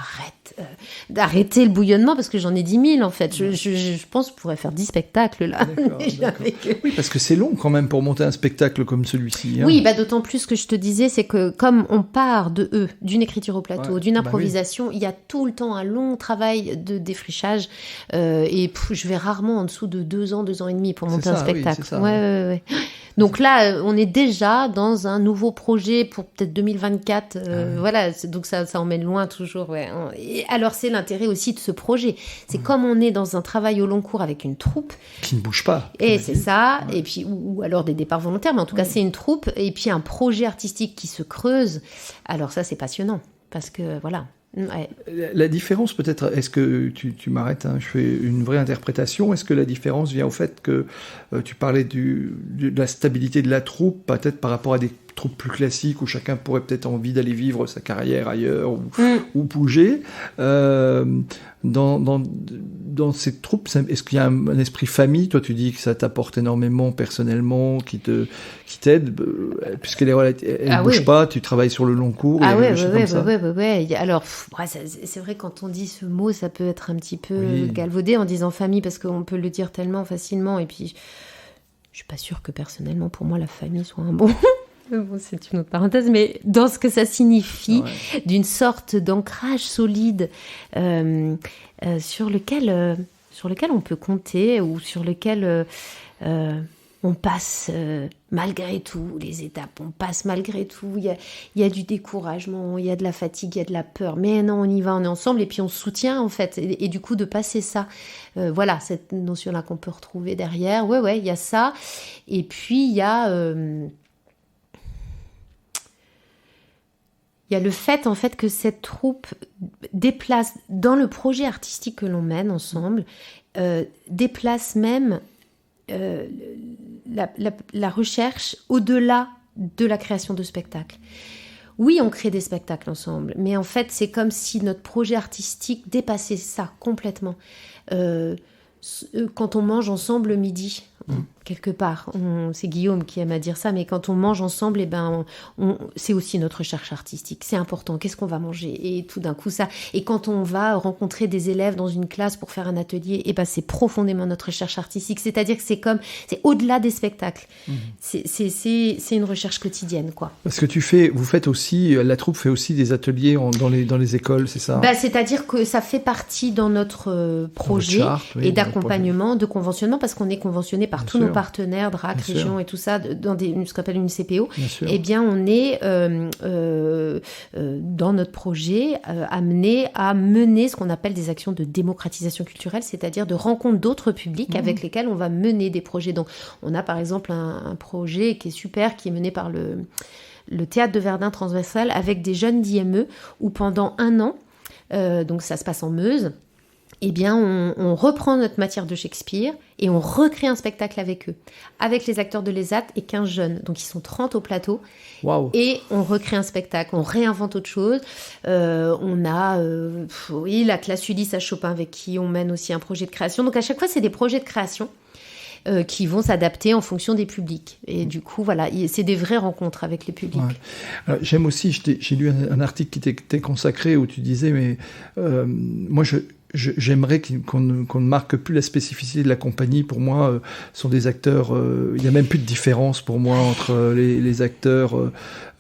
d'arrêter le bouillonnement parce que j'en ai 10 000 en fait. Je pense que je pourrais faire 10 spectacles là. D'accord. Oui, parce que c'est long quand même pour monter un spectacle comme celui-ci. Hein. Oui, d'autant plus que je te disais, c'est que comme on part d'une écriture au plateau, d'une improvisation, il y a tout le temps un long travail de défrichage et je vais rarement en dessous de 2 ans, 2 ans et demi pour monter un spectacle. Oui, ouais. Donc là, on est déjà dans un nouveau projet pour peut-être 2024. Voilà, donc ça emmène loin toujours. Ouais. Et alors c'est l'intérêt aussi de ce projet. C'est comme on est dans un travail au long cours avec une troupe. Qui ne bouge pas. Et c'est ça. Ouais. Et puis, ou alors des départs volontaires, mais en tout cas c'est une troupe. Et puis un projet artistique qui se creuse. Alors ça c'est passionnant. Parce que voilà. Ouais. La différence peut-être, est-ce que tu m'arrêtes, hein, je fais une vraie interprétation, est-ce que la différence vient au fait que tu parlais de la stabilité de la troupe, peut-être par rapport à des troupes plus classiques où chacun pourrait peut-être envie d'aller vivre sa carrière ailleurs ou bouger. Dans ces troupes, est-ce qu'il y a un esprit famille? Toi, tu dis que ça t'apporte énormément personnellement, qui t'aide, puisqu'elle ne bouge pas, tu travailles sur le long cours. Ouais. Alors, c'est vrai, quand on dit ce mot, ça peut être un petit peu galvaudé en disant famille, parce qu'on peut le dire tellement facilement, et puis je suis pas sûre que personnellement, pour moi, la famille soit un bon... Bon, c'est une autre parenthèse, mais dans ce que ça signifie, d'une sorte d'ancrage solide sur lequel on peut compter ou sur lequel on passe malgré tout les étapes, on passe malgré tout, il y a du découragement, il y a de la fatigue, il y a de la peur, mais non, on y va, on est ensemble et puis on se soutient en fait, et du coup de passer ça, voilà, cette notion-là qu'on peut retrouver derrière, il y a ça, et puis il y a le fait, en fait, que cette troupe déplace, dans le projet artistique que l'on mène ensemble, déplace même la recherche au-delà de la création de spectacles. Oui, on crée des spectacles ensemble, mais en fait, c'est comme si notre projet artistique dépassait ça complètement. Quand on mange ensemble le midi, quelque part, c'est Guillaume qui aime à dire ça, mais quand on mange ensemble, c'est aussi notre recherche artistique. C'est important. Qu'est-ce qu'on va manger? Et tout d'un coup, ça. Et quand on va rencontrer des élèves dans une classe pour faire un atelier, c'est profondément notre recherche artistique. C'est-à-dire que c'est au-delà des spectacles. C'est une recherche quotidienne, quoi. Parce que la troupe fait aussi des ateliers dans les écoles, c'est ça? C'est-à-dire que ça fait partie dans notre projet et d'accompagnement, de conventionnement, parce qu'on est conventionné par tous nos partenaires, DRAC, région et tout ça, dans ce qu'on appelle une CPO. Eh bien, on est dans notre projet amené à mener ce qu'on appelle des actions de démocratisation culturelle, c'est-à-dire de rencontre d'autres publics avec lesquels on va mener des projets. Donc, on a par exemple un projet qui est super, qui est mené par le Théâtre de Verdun transversal avec des jeunes d'IME où pendant 1 an, donc ça se passe en Meuse, eh bien, on reprend notre matière de Shakespeare et on recrée un spectacle avec eux, avec les acteurs de l'ESAT et 15 jeunes. Donc, ils sont 30 au plateau. Wow. Et on recrée un spectacle, on réinvente autre chose. On a, la classe Ulysse à Chopin avec qui on mène aussi un projet de création. Donc, à chaque fois, c'est des projets de création qui vont s'adapter en fonction des publics. Et du coup, voilà, c'est des vraies rencontres avec les publics. Ouais. Alors, j'aime aussi, j'ai lu un article qui t'était consacré où tu disais, mais moi, j'aimerais qu'on ne marque plus la spécificité de la compagnie. Pour moi, sont des acteurs... il n'y a même plus de différence pour moi entre les acteurs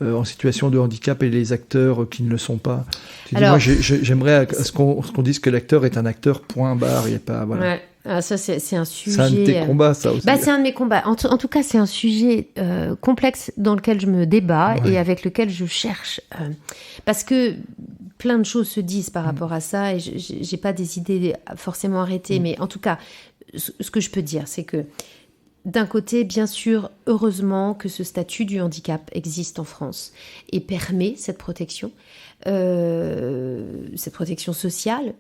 en situation de handicap et les acteurs qui ne le sont pas. Moi, j'aimerais ce qu'on dise que l'acteur est un acteur, point barre. Il n'y a pas... Voilà. Ouais. Ah, ça, c'est un sujet... C'est un de tes combats, ça aussi. C'est un de mes combats. En tout cas, c'est un sujet complexe dans lequel je me débat et avec lequel je cherche. Parce que plein de choses se disent par rapport à ça et j'ai pas des idées forcément arrêtées. Mais en tout cas, ce que je peux dire, c'est que d'un côté, bien sûr, heureusement que ce statut du handicap existe en France et permet cette protection. cette protection sociale.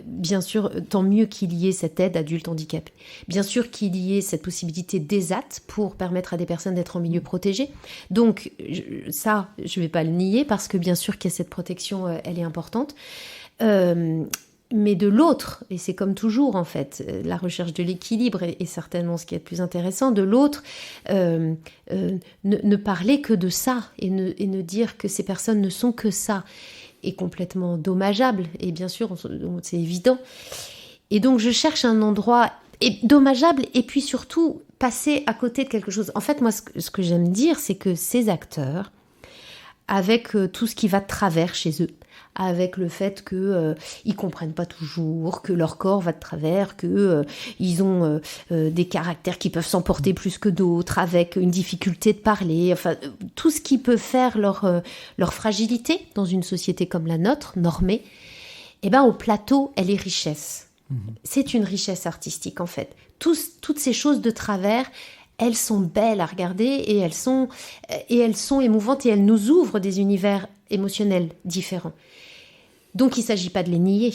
Bien sûr, tant mieux qu'il y ait cette aide adulte handicapé. Bien sûr qu'il y ait cette possibilité d'ESAT pour permettre à des personnes d'être en milieu protégé. Donc, ça, je ne vais pas le nier parce que bien sûr qu'il y a cette protection, elle est importante. Mais de l'autre, et c'est comme toujours en fait, la recherche de l'équilibre est certainement ce qui est le plus intéressant, de l'autre, ne parler que de ça et ne dire que ces personnes ne sont que ça est complètement dommageable, et bien sûr, c'est évident. Et donc je cherche un endroit dommageable et puis surtout passer à côté de quelque chose. En fait, moi, ce que j'aime dire, c'est que ces acteurs, avec tout ce qui va de travers chez eux, avec le fait que ils comprennent pas toujours, que leur corps va de travers, que ils ont des caractères qui peuvent s'emporter plus que d'autres, avec une difficulté de parler, enfin tout ce qui peut faire leur fragilité dans une société comme la nôtre, normée. Eh ben au plateau, elle est richesse. C'est une richesse artistique en fait. Toutes ces choses de travers, elles sont belles à regarder et elles sont émouvantes et elles nous ouvrent des univers émotionnels différents. Donc, il ne s'agit pas de les nier.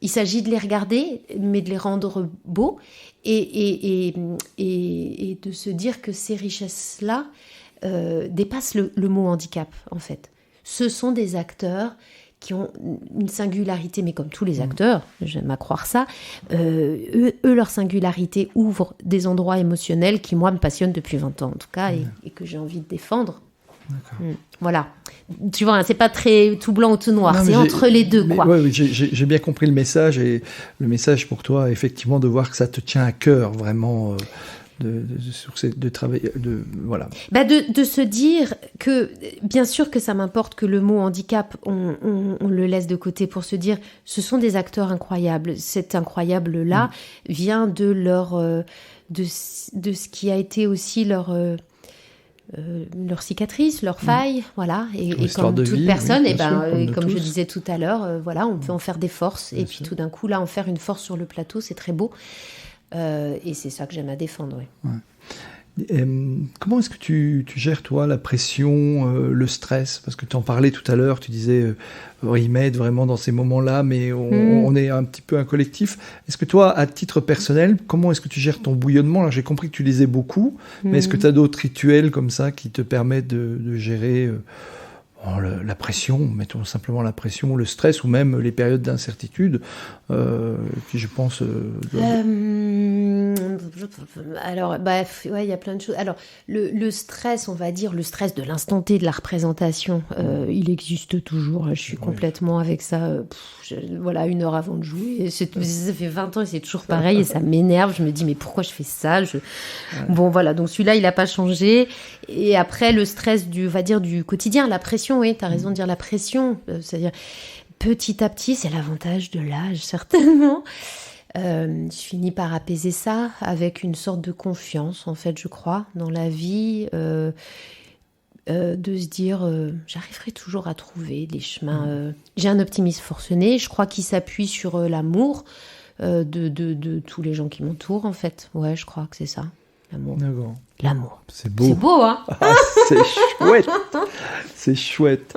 Il s'agit de les regarder, mais de les rendre beaux et de se dire que ces richesses-là dépassent le mot handicap, en fait. Ce sont des acteurs qui ont une singularité, mais comme tous les acteurs, j'aime à croire ça, eux, leur singularité ouvre des endroits émotionnels qui, moi, me passionnent depuis 20 ans, en tout cas, et que j'ai envie de défendre. Voilà. Tu vois, c'est pas très tout blanc ou tout noir, non, c'est entre les deux, quoi. Ouais, j'ai bien compris le message, et le message pour toi, effectivement, de voir que ça te tient à cœur, vraiment... de travailler, voilà. De se dire que, bien sûr que ça m'importe que le mot handicap, on le laisse de côté pour se dire, ce sont des acteurs incroyables. Cet incroyable-là vient de de ce qui a été aussi leur cicatrice, leur faille, voilà. Et comme toute personne, comme je disais tout à l'heure, voilà, on peut en faire des forces. Bien et puis sûr. Tout d'un coup, là, en faire une force sur le plateau, c'est très beau. Et c'est ça que j'aime à défendre, oui. Ouais. Comment est-ce que tu gères, toi, la pression, le stress ? Parce que tu en parlais tout à l'heure, tu disais ils m'aident vraiment dans ces moments-là, mais on est un petit peu un collectif. Est-ce que toi, à titre personnel, comment est-ce que tu gères ton bouillonnement ? Alors, j'ai compris que tu lisais beaucoup, mais est-ce que tu as d'autres rituels comme ça qui te permettent de gérer la pression, mettons simplement la pression, le stress ou même les périodes d'incertitude qui, je pense... Alors, ouais, il y a plein de choses. Alors, le stress, on va dire, le stress de l'instant T de la représentation, il existe toujours. Je suis complètement avec ça. Voilà, 1 heure avant de jouer. Ça fait 20 ans et c'est toujours pareil et ça m'énerve. Je me dis, mais pourquoi je fais ça ? Bon, voilà, donc celui-là, il n'a pas changé. Et après, le stress du quotidien, la pression, oui, tu as raison de dire la pression. C'est-à-dire, petit à petit, c'est l'avantage de l'âge, certainement. Je finis par apaiser ça avec une sorte de confiance, en fait, je crois, dans la vie, de se dire, j'arriverai toujours à trouver des chemins. J'ai un optimisme forcené, je crois qu'il s'appuie sur l'amour de tous les gens qui m'entourent, en fait. Ouais, je crois que c'est ça, l'amour. D'accord. L'amour. C'est beau. C'est beau, hein ? C'est chouette. C'est chouette.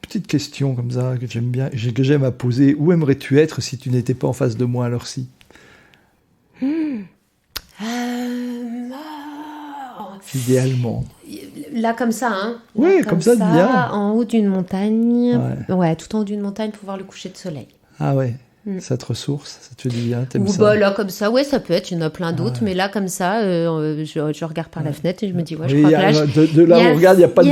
Petite question comme ça que j'aime bien, que j'aime à poser. Où aimerais-tu être si tu n'étais pas en face de moi à l'heure-ci ? Idéalement. Là, comme ça, hein ? Oui, comme ça, bien. En haut d'une montagne. Ouais, tout en haut d'une montagne pour voir le coucher de soleil. Ah ouais. Ça te ressource, ça te fait du bien, t'aimes ça ? Bah, là, comme ça, ouais, ça peut être, il y en a plein d'autres, mais là, comme ça, je regarde par la fenêtre et je me dis, ouais, je crois que là... De là où on regarde, il n'y a pas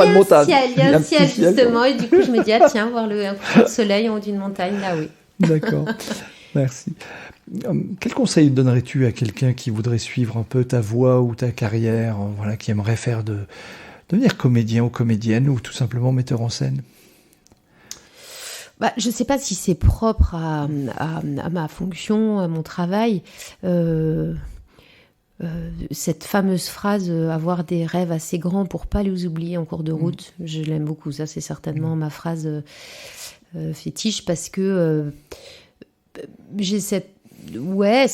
de montagne. Il y a un ciel, justement, et du coup, je me dis, ah tiens, voir un coucher de soleil en haut d'une montagne, là, oui. D'accord, merci. Quel conseil donnerais-tu à quelqu'un qui voudrait suivre un peu ta voie ou ta carrière, voilà, qui aimerait devenir comédien ou comédienne, ou tout simplement metteur en scène ? Je ne sais pas si c'est propre à ma fonction, à mon travail. Cette fameuse phrase « avoir des rêves assez grands pour ne pas les oublier en cours de route », je l'aime beaucoup. Ça, c'est certainement ma phrase fétiche parce que j'ai cette ouais,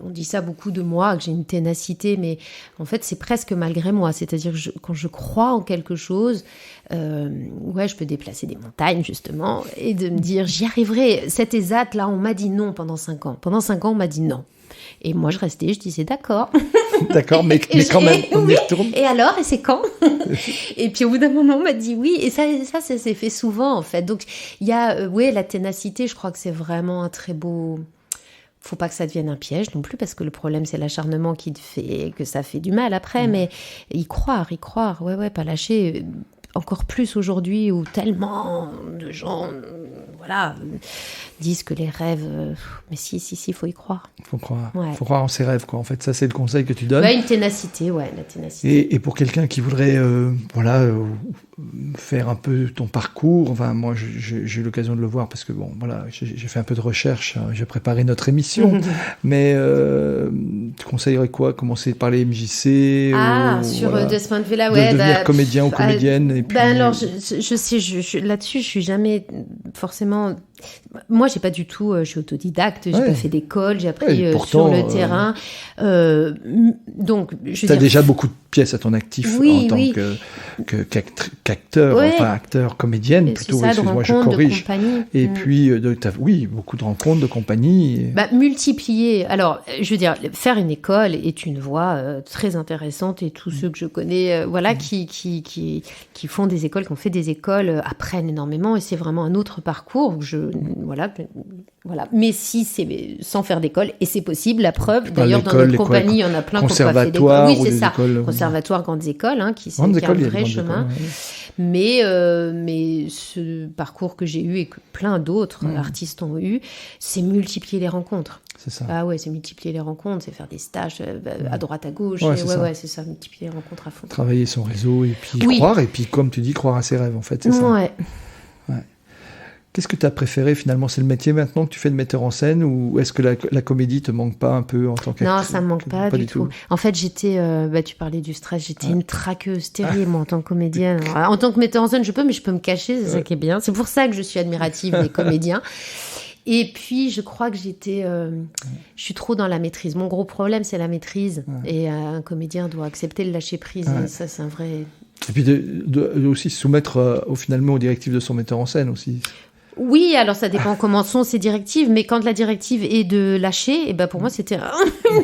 on dit ça beaucoup de moi, que j'ai une ténacité, mais en fait, c'est presque malgré moi. C'est-à-dire que quand je crois en quelque chose, je peux déplacer des montagnes, justement, et de me dire, j'y arriverai. Cet ESAT, là, on m'a dit non pendant 5 ans. Pendant 5 ans, on m'a dit non. Et moi, je restais, je disais d'accord. D'accord, mais quand même, on y retourne. Et alors, et c'est quand? Et puis au bout d'un moment, on m'a dit oui. Et ça s'est fait souvent, en fait. Donc, il y a, la ténacité, je crois que c'est vraiment un très beau... Faut pas que ça devienne un piège non plus, parce que le problème, c'est l'acharnement qui fait que ça fait du mal après. Mais y croire, pas lâcher. Encore plus aujourd'hui où tellement de gens, disent que les rêves... mais si, faut y croire. Faut croire. Ouais. Faut croire en ses rêves, quoi. En fait, ça, c'est le conseil que tu donnes. Une ténacité, la ténacité. Et pour quelqu'un qui voudrait, faire un peu ton parcours, enfin, moi, j'ai eu l'occasion de le voir parce que, j'ai fait un peu de recherche, hein, j'ai préparé notre émission, mais tu conseillerais quoi? Commencer par les MJC de ce point de vue-là, devenir comédien ou comédienne et puis... alors, je sais, là-dessus, je suis jamais forcément... Moi, j'ai pas du tout... je suis autodidacte, j'ai pas fait d'école, j'ai appris pourtant, sur le terrain. Donc, tu as déjà beaucoup de pièces à ton actif en tant qu'acteur, acteur, comédienne, plutôt, excuse-moi, je corrige. Et puis, beaucoup de rencontres, de compagnie. Multiplier. Alors, je veux dire, faire une école est une voie très intéressante et tous ceux que je connais, qui font des écoles, qui ont fait des écoles, apprennent énormément et c'est vraiment un autre parcours. Mais si c'est sans faire d'école, et c'est possible, la preuve. D'ailleurs, dans notre compagnie, il y en a plein qui n'ont pas fait d'école. Oui, c'est ça. Conservatoire, grandes écoles, qui sont un vrai chemin. Mais ce parcours que j'ai eu et que plein d'autres artistes ont eu, c'est multiplier les rencontres. C'est ça. C'est multiplier les rencontres, c'est faire des stages à droite, à gauche. C'est ça, multiplier les rencontres à fond. Travailler son réseau et puis croire, et puis comme tu dis, croire à ses rêves, en fait, c'est ça. Ouais. Qu'est-ce que tu as préféré finalement? C'est le métier maintenant que tu fais de metteur en scène, ou est-ce que la comédie te manque pas un peu en tant qu'actrice? Non, ça me manque pas du tout. En fait, j'étais, tu parlais du stress, j'étais une traqueuse terrible moi, en tant que comédienne. Alors, en tant que metteur en scène, je peux me cacher, c'est ça qui est bien. C'est pour ça que je suis admirative des comédiens. Et puis, je crois que je suis trop dans la maîtrise. Mon gros problème, c'est la maîtrise. Et un comédien doit accepter le lâcher prise. Et ça, c'est un vrai... Et puis de aussi se soumettre finalement aux directives de son metteur en scène aussi. Oui, alors ça dépend comment sont ces directives, mais quand la directive est de lâcher, pour moi c'était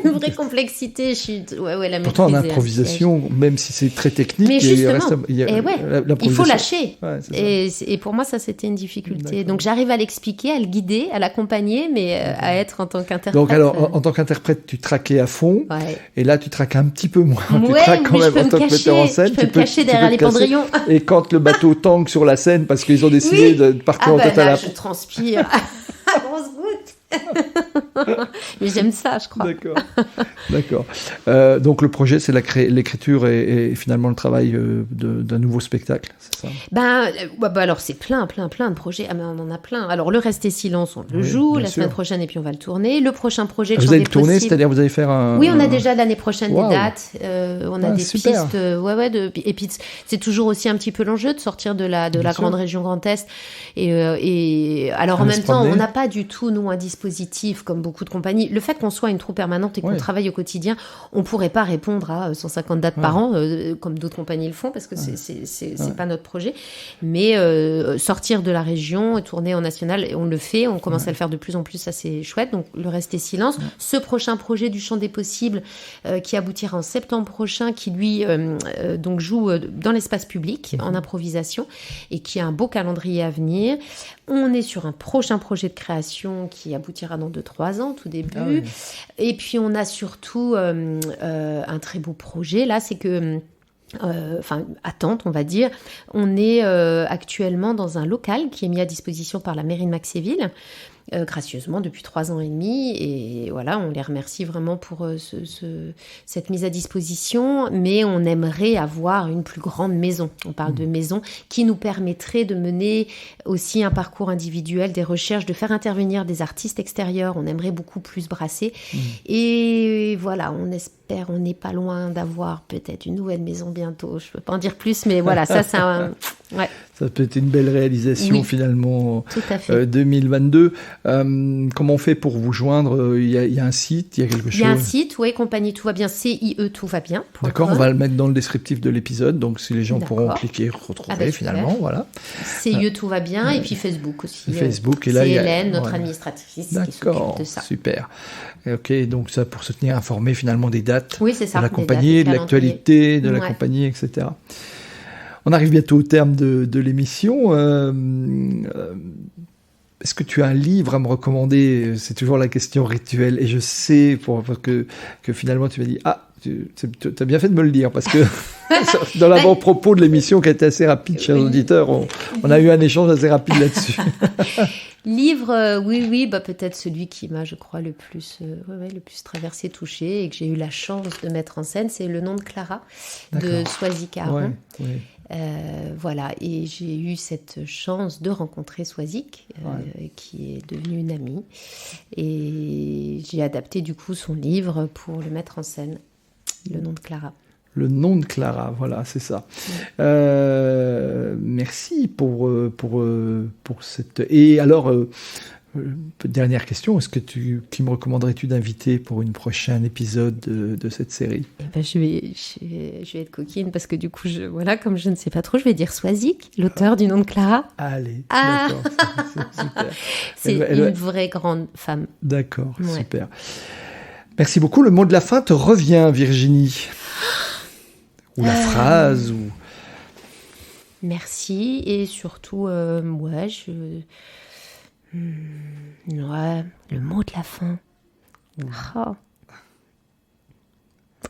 une vraie complexité. La maîtrise. Pourtant en improvisation, même si c'est très technique, mais justement, il faut lâcher. Et pour moi ça c'était une difficulté. D'accord. Donc j'arrive à l'expliquer, à le guider, à l'accompagner, mais à être en tant qu'interprète. Donc alors en tant qu'interprète, tu traquais à fond, et là tu traques un petit peu moins. Tu traques quand même en tant que metteur en scène. Je peux me cacher derrière les pendrillons. Et quand le bateau tangue sur la scène parce qu'ils ont décidé de partir en tête à la... Je transpire à grosses gouttes. Mais j'aime ça, je crois. D'accord. Donc le projet, c'est l'écriture et finalement le travail d'un nouveau spectacle, c'est ça? Alors c'est plein de projets. Mais on en a plein. Alors le Rester Silence, on le joue la semaine prochaine et puis on va le tourner. Le prochain projet, vous allez le tourner, c'est-à-dire vous allez faire un... Oui, on a déjà l'année prochaine des dates. On a des pistes. Et puis c'est toujours aussi un petit peu l'enjeu de sortir de la grande région Grand Est. Et alors en même temps, on n'a pas du tout nous un dispositif comme beaucoup de compagnies. Le fait qu'on soit une troupe permanente et qu'on travaille au quotidien, on pourrait pas répondre à 150 dates par an comme d'autres compagnies le font parce que c'est pas notre projet. Mais sortir de la région et tourner en national, on le fait, on commence à le faire de plus en plus, ça c'est chouette. Donc le Rester Silence, ce prochain projet du Champ des Possibles qui aboutira en septembre prochain, qui lui donc joue dans l'espace public en improvisation et qui a un beau calendrier à venir. On est sur un prochain projet de création qui aboutira dans 2-3 ans, tout début. Et puis, on a surtout un très beau projet. Là, c'est que... attente, on va dire. On est actuellement dans un local qui est mis à disposition par la mairie de Maxéville, gracieusement depuis 3 ans et demi, et voilà, on les remercie vraiment pour cette mise à disposition, mais on aimerait avoir une plus grande maison. On parle de maison qui nous permettrait de mener aussi un parcours individuel, des recherches, de faire intervenir des artistes extérieurs. On aimerait beaucoup plus brasser, et voilà, on espère, on n'est pas loin d'avoir peut-être une nouvelle maison bientôt. Je peux pas en dire plus, mais voilà, ça c'est un... Ça peut être une belle réalisation finalement. Tout à fait. 2022. Comment on fait pour vous joindre? Il y a un site, il y a quelque chose? Il y a un site, oui, Compagnie Tout va bien, CIE Tout va bien. D'accord, on va le mettre dans le descriptif de l'épisode, donc si les gens pourront cliquer, retrouver finalement, voilà. CIE Tout va bien, et puis Facebook aussi. Facebook, et là, c'est Hélène, notre administratrice, qui s'occupe de ça. Super. Ok, donc ça pour se tenir informé finalement des dates de la compagnie, de l'actualité de la compagnie, etc. On arrive bientôt au terme de l'émission. Est-ce que tu as un livre à me recommander? C'est toujours la question rituelle. Et je sais que finalement tu m'as dit tu as bien fait de me le dire, parce que dans l'avant-propos de l'émission qui a été assez rapide, chers auditeurs, on a eu un échange assez rapide là-dessus. Livre, oui, peut-être celui qui m'a, je crois, le plus traversé, touché, et que j'ai eu la chance de mettre en scène, c'est Le nom de Clara, de Swazik Aharon. Voilà, et j'ai eu cette chance de rencontrer Swazik, qui est devenue une amie, et j'ai adapté du coup son livre pour le mettre en scène, Le nom de Clara. Le nom de Clara, voilà, c'est ça. Merci pour cette... Et alors, dernière question, qui me recommanderais-tu d'inviter pour une prochaine épisode de cette série? Je vais être coquine, parce que du coup, comme je ne sais pas trop, je vais dire Swazik, l'auteur du nom de Clara. Allez, d'accord, c'est super. C'est une vraie grande femme. D'accord, super. Merci beaucoup. Le mot de la fin te revient, Virginie. Ou la phrase, ou... Merci, et surtout, le mot de la fin.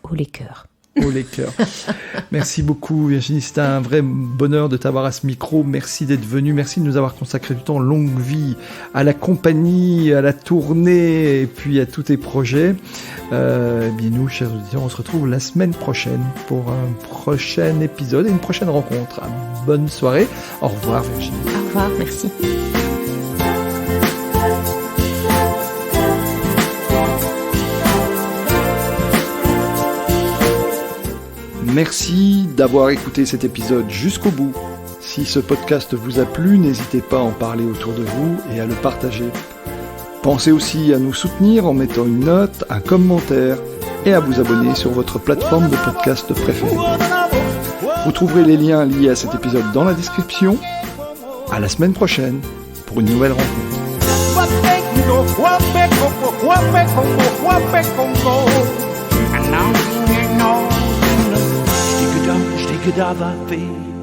Oh, les cœurs. Oh, les cœurs. Merci beaucoup, Virginie. C'était un vrai bonheur de t'avoir à ce micro. Merci d'être venue. Merci de nous avoir consacré du temps. Longue vie à la compagnie, à la tournée, et puis à tous tes projets. Bien, nous, chers auditeurs, on se retrouve la semaine prochaine pour un prochain épisode et une prochaine rencontre. Bonne soirée. Au revoir, Virginie. Au revoir, merci. Merci d'avoir écouté cet épisode jusqu'au bout. Si ce podcast vous a plu, n'hésitez pas à en parler autour de vous et à le partager. Pensez aussi à nous soutenir en mettant une note, un commentaire et à vous abonner sur votre plateforme de podcast préférée. Vous trouverez les liens liés à cet épisode dans la description. À la semaine prochaine pour une nouvelle rencontre. Stick it up, I feel.